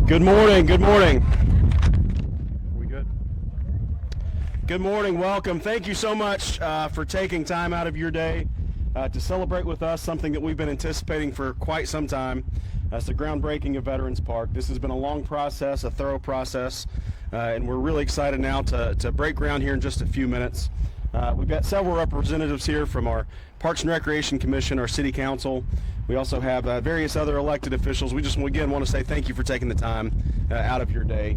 Good morning. Good morning. We good? Good morning. Welcome. Thank you so much for taking time out of your day to celebrate with us something that we've been anticipating for quite some time. It's the groundbreaking of Veterans Park. This has been a long process, a thorough process, and we're really excited now to break ground here in just a few minutes. We've got several representatives here from our Parks and Recreation Commission, our City Council. We also have various other elected officials. We just, again, want to say thank you for taking the time out of your day.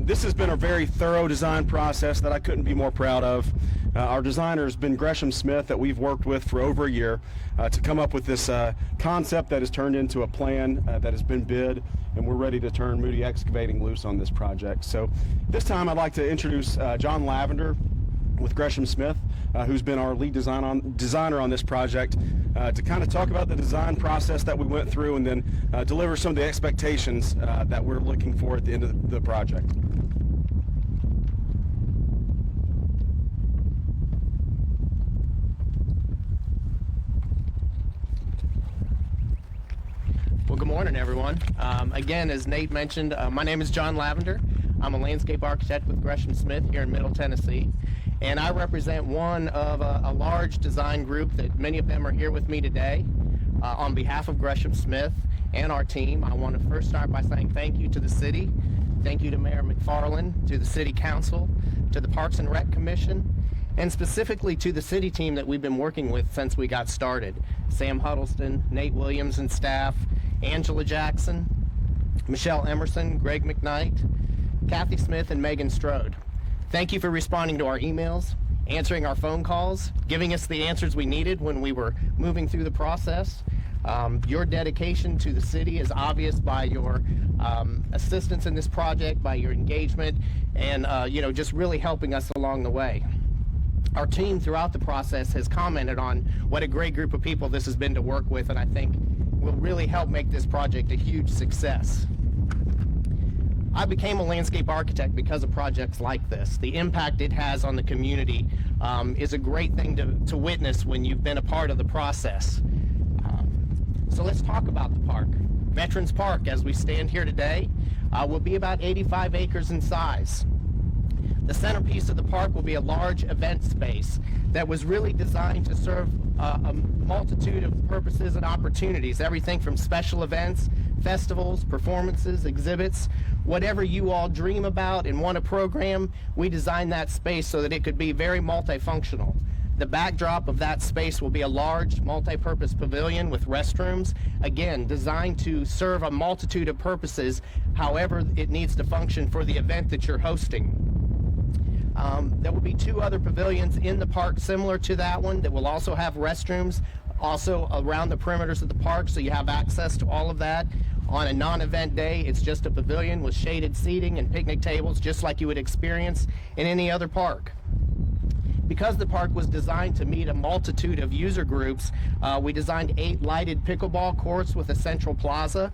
This has been a very thorough design process that I couldn't be more proud of. Our designer has been Gresham Smith, that we've worked with for over a year to come up with this concept that has turned into a plan that has been bid, and we're ready to turn Moody Excavating loose on this project. So this time I'd like to introduce John Lavender with Gresham Smith, who's been our lead designer on this project, to kind of talk about the design process that we went through and then deliver some of the expectations that we're looking for at the end of the project. Well, good morning, everyone. Again, as Nate mentioned, my name is John Lavender. I'm a landscape architect with Gresham Smith here in Middle Tennessee, and I represent one of a large design group that many of them are here with me today. On behalf of Gresham Smith and our team, I want to first start by saying thank you to the city, thank you to Mayor McFarland, to the City Council, to the Parks and Rec Commission, and specifically to the city team that we've been working with since we got started. Sam Huddleston, Nate Williams and staff, Angela Jackson, Michelle Emerson, Greg McKnight, Kathy Smith, and Megan Strode. Thank you for responding to our emails, answering our phone calls, giving us the answers we needed when we were moving through the process. Your dedication to the city is obvious by your assistance in this project, by your engagement, and just really helping us along the way. Our team throughout the process has commented on what a great group of people this has been to work with, and I think will really help make this project a huge success. I became a landscape architect because of projects like this. The impact it has on the community is a great thing to witness when you've been a part of the process. So let's talk about the park. Veterans Park, as we stand here today, will be about 85 acres in size. The centerpiece of the park will be a large event space that was really designed to serve a multitude of purposes and opportunities, everything from special events, festivals, performances, exhibits, whatever you all dream about and want to program, we designed that space so that it could be very multifunctional. The backdrop of that space will be a large multi-purpose pavilion with restrooms, again, designed to serve a multitude of purposes, however it needs to function for the event that you're hosting. There will be two other pavilions in the park similar to that one that will also have restrooms also around the perimeters of the park, so you have access to all of that. On a non-event day, it's just a pavilion with shaded seating and picnic tables, just like you would experience in any other park. Because the park was designed to meet a multitude of user groups, we designed 8 lighted pickleball courts with a central plaza.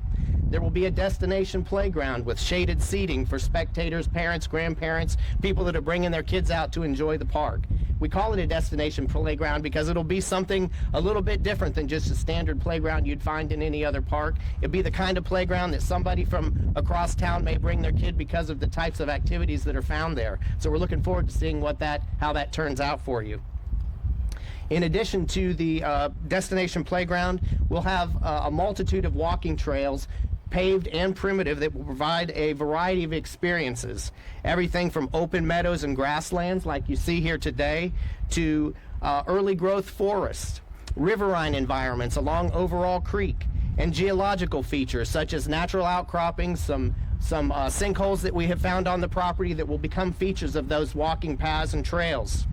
There will be a destination playground with shaded seating for spectators, parents, grandparents, people that are bringing their kids out to enjoy the park. We call it a destination playground because it'll be something a little bit different than just a standard playground you'd find in any other park. It'll be the kind of playground that somebody from across town may bring their kid because of the types of activities that are found there. So we're looking forward to seeing how that turns out for you. In addition to the destination playground, we'll have a multitude of walking trails, paved and primitive, that will provide a variety of experiences. Everything from open meadows and grasslands like you see here today to early growth forests, riverine environments along Overall Creek, and geological features such as natural outcroppings, some sinkholes that we have found on the property that will become features of those walking paths and trails.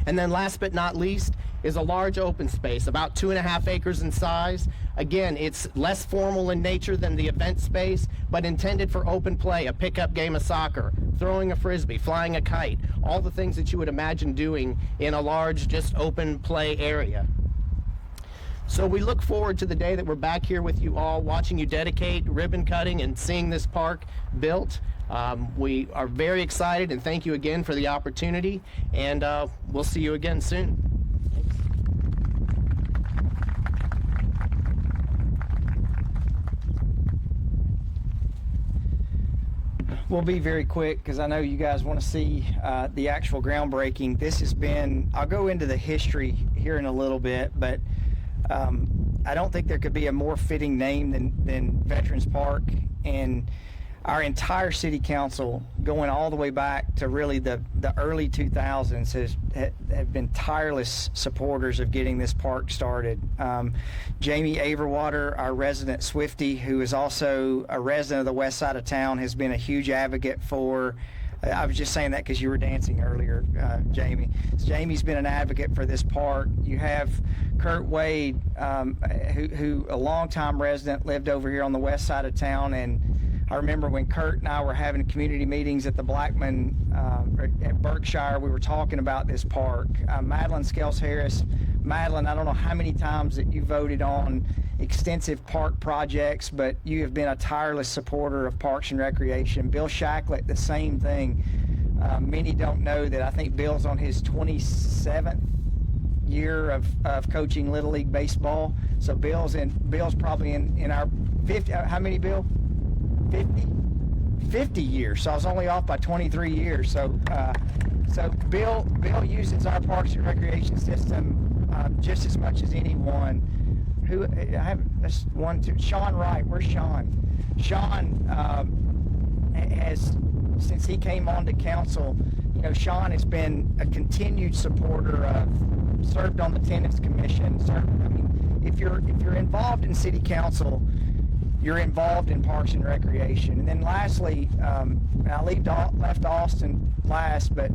And then last but not least is a large open space, about 2.5 acres in size. Again, it's less formal in nature than the event space, but intended for open play, a pickup game of soccer, throwing a frisbee, flying a kite, all the things that you would imagine doing in a large, just open play area. So we look forward to the day that we're back here with you all, watching you dedicate, ribbon cutting, and seeing this park built. We are very excited, and thank you again for the opportunity, and we'll see you again soon. We'll be very quick because I know you guys want to see the actual groundbreaking. This has been, I'll go into the history here in a little bit, but I don't think there could be a more fitting name than Veterans Park. And our entire city council, going all the way back to really the early 2000s, have been tireless supporters of getting this park started. Jamie Averwater, our resident Swiftie, who is also a resident of the west side of town, has been a huge advocate for. I was just saying that because you were dancing earlier, Jamie. Jamie's been an advocate for this park. You have Kurt Wade, who a longtime resident, lived over here on the west side of town, and I remember when Kurt and I were having community meetings at the Blackman at Berkshire, we were talking about this park. Madeline Scales Harris. Madeline, I don't know how many times that you voted on extensive park projects, but you have been a tireless supporter of Parks and Recreation. Bill Shacklet, the same thing. Many don't know that I think Bill's on his 27th year of coaching Little League Baseball. So Bill's probably in our 50, how many, Bill? 50 years. So I was only off by 23 years. So Bill uses our Parks and Recreation system just as much as anyone. Who I have that's one, two. Sean Wright. Where's Sean? Sean has, since he came on to council, Sean has been a continued supporter of, served on the Tenants Commission. If you're involved in city council, you're involved in Parks and Recreation. And then lastly, and I left Austin last, but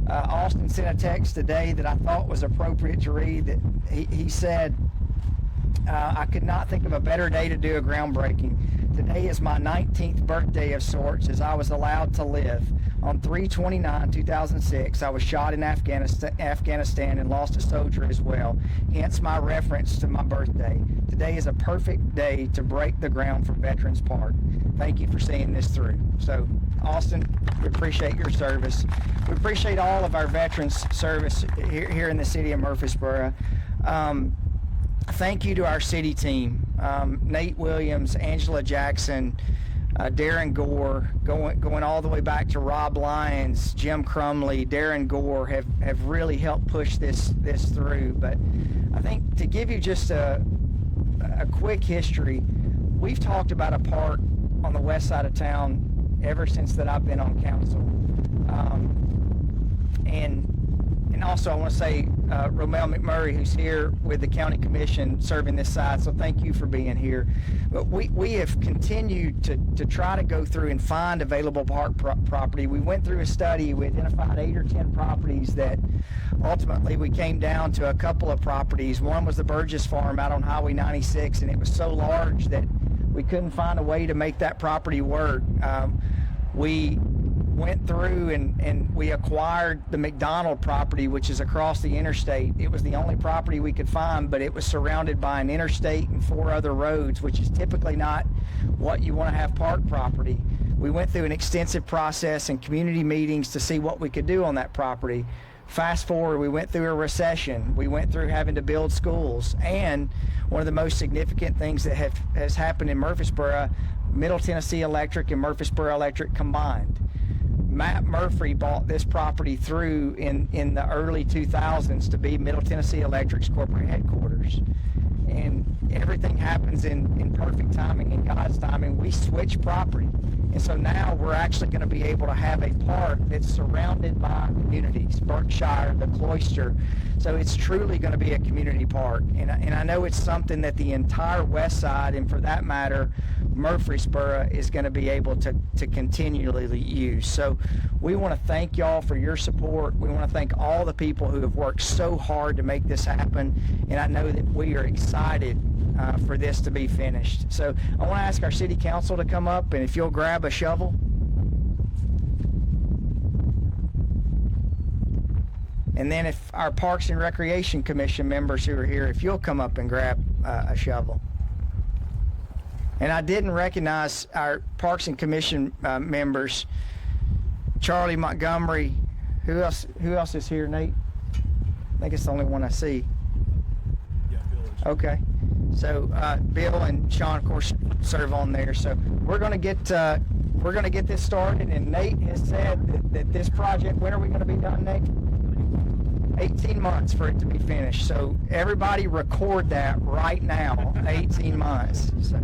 Austin sent a text today that I thought was appropriate to read. That he said, I could not think of a better day to do a groundbreaking. Today is my 19th birthday of sorts, as I was allowed to live. On 3/29/2006, I was shot in Afghanistan and lost a soldier as well, hence my reference to my birthday. Today is a perfect day to break the ground for Veterans Park. Thank you for seeing this through. So, Austin, we appreciate your service. We appreciate all of our veterans' service here in the city of Murfreesboro. Thank you to our city team, Nate Williams, Angela Jackson, Darren Gore, going all the way back to Rob Lyons, Jim Crumley, Darren Gore have really helped push this through. But I think to give you just a quick history, we've talked about a park on the west side of town ever since that I've been on council. And also I want to say Romel McMurray, who's here with the county commission serving this side, so thank you for being here. But we have continued to try to go through and find available park property. We went through a study, we identified 8 or 10 properties that ultimately we came down to a couple of properties. One was the Burgess Farm out on Highway 96, and it was so large that we couldn't find a way to make that property work. We went through and we acquired the McDonald property, which is across the interstate. It was the only property we could find, but it was surrounded by an interstate and 4 other roads, which is typically not what you want to have park property. We went through an extensive process and community meetings to see what we could do on that property. Fast forward, we went through a recession. We went through having to build schools. And one of the most significant things that has happened in Murfreesboro, Middle Tennessee Electric and Murfreesboro Electric combined. Matt Murphy bought this property through in the early 2000s to be Middle Tennessee Electric's corporate headquarters. And everything happens in perfect timing, in God's timing. We switch property. And so now we're actually going to be able to have a park that's surrounded by communities, Berkshire, the Cloister. So it's truly going to be a community park. And I know it's something that the entire west side, and for that matter, Murfreesboro, is going to be able to continually use. So we want to thank y'all for your support. We want to thank all the people who have worked so hard to make this happen. And I know that we are excited for this to be finished. So I want to ask our city council to come up, and if you'll grab a shovel. And then if our Parks and Recreation Commission members who are here, if you'll come up and grab a shovel. And I didn't recognize our Parks and Commission members. Charlie Montgomery. Who else is here, Nate? I think it's the only one I see. Yeah, Bill is. Okay. So Bill and Sean, of course, serve on there. So we're going to get we're going to get this started, and Nate has said that this project, when are we going to be done, Nate? 18 months for it to be finished. So everybody record that right now, 18 months. So